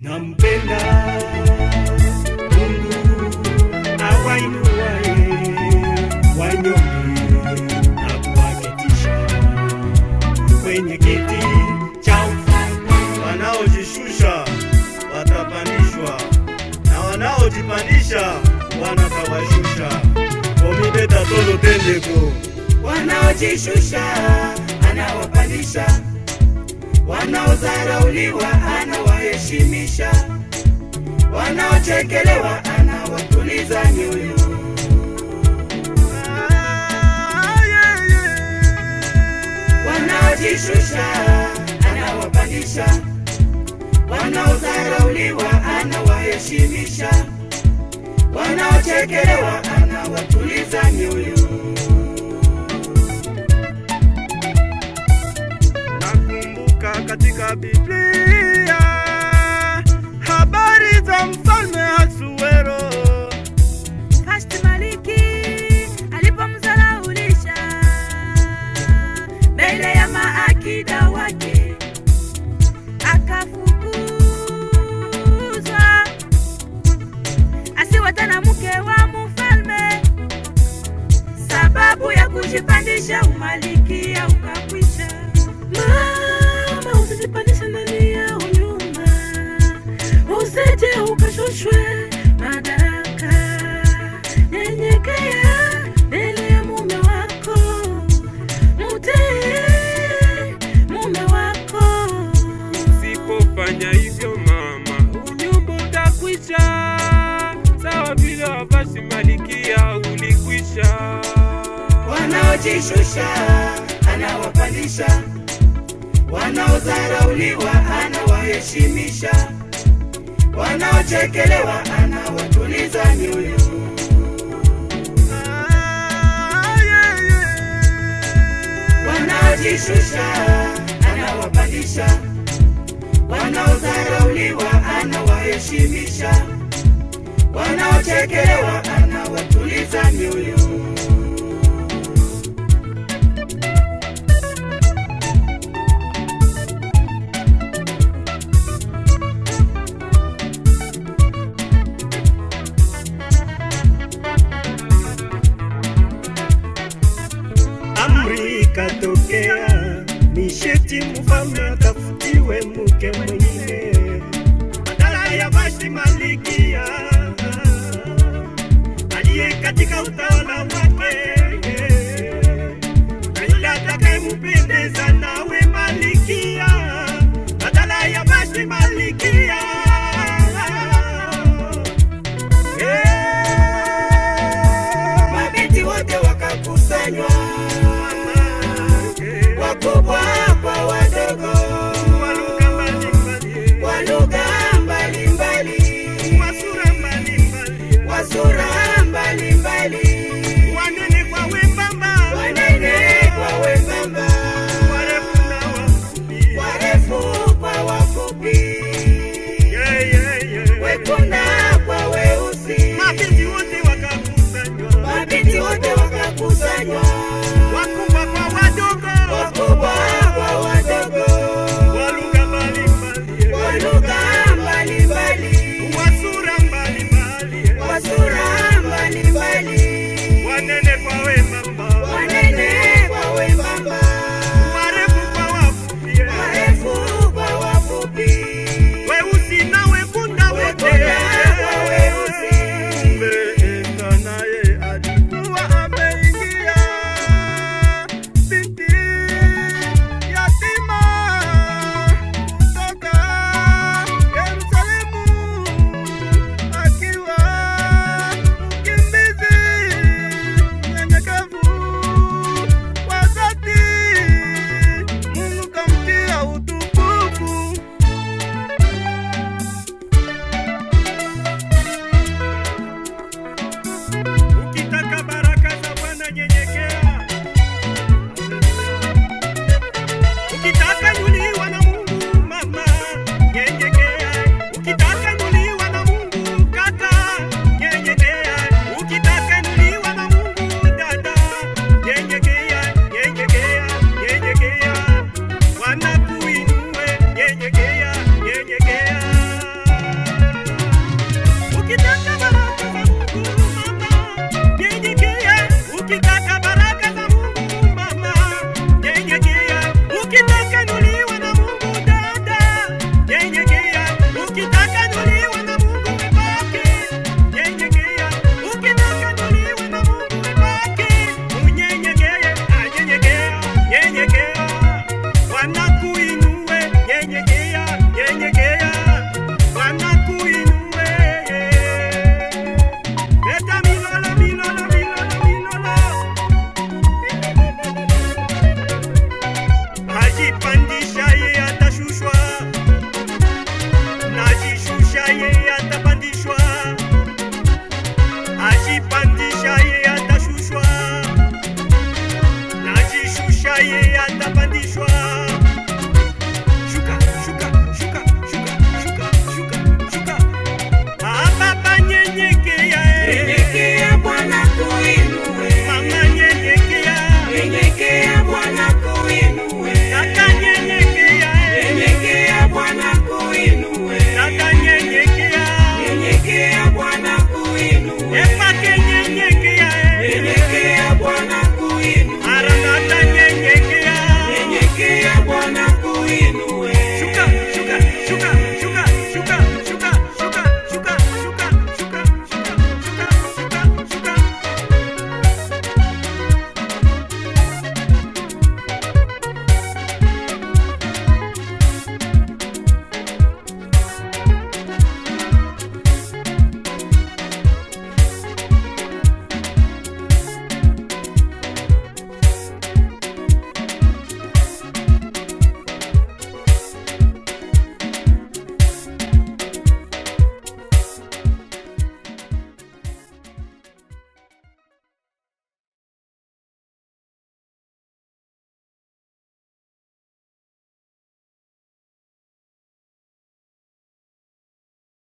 Nampenda Mungu awainuaye wanyonge na kuwaketisha kwenye kiti cha ufalme. Wanaojishusha watapandishwa na wanaojipandisha wanatawashusha. Komibeta tolo tendeko. Wanaojishusha anawapandisha, wanaodharauliwa anawaheshimisha, wanaochekelewa anawatuliza nyoyo. Wanaojishusha anawapandisha, wanaodharauliwa anawaheshimisha, wanaochekelewa anawatuliza nyoyo. Katika Biblia habari za mfalme Asuero. Vashti Maliki alipomdharaulisha mbele ya maakida wake, akafukuzwa asiwe tena mke wa mfalme. Sababu ya kujipandisha umalikia ukakwisha. Usijipandisha ndani ya unyumba, usije ukashushwe madaraka. Nyenyekea mbele ya mume wako, mutii mume wako. Usipofanya hivyo mama, unyumba utakwisha, sawa vile Vashti Malikia ulikwisha. Wanaojishusha anawapandisha, wanaodharauliwa anawaheshimisha, wanaochekelewa anawatuliza nyoyo. Wanaojishusha anawapandisha, wanaodharauliwa anawaheshimisha, wanaochekelewa anawatuliza nyoyo. Amri katokea, ni sheti mfalme atafutiwe mke mwingine badala ya Vashti Malikia aliye katika utawala wake, na yule atakayempendeza nawe Malikia badala ya Vashti Malikia.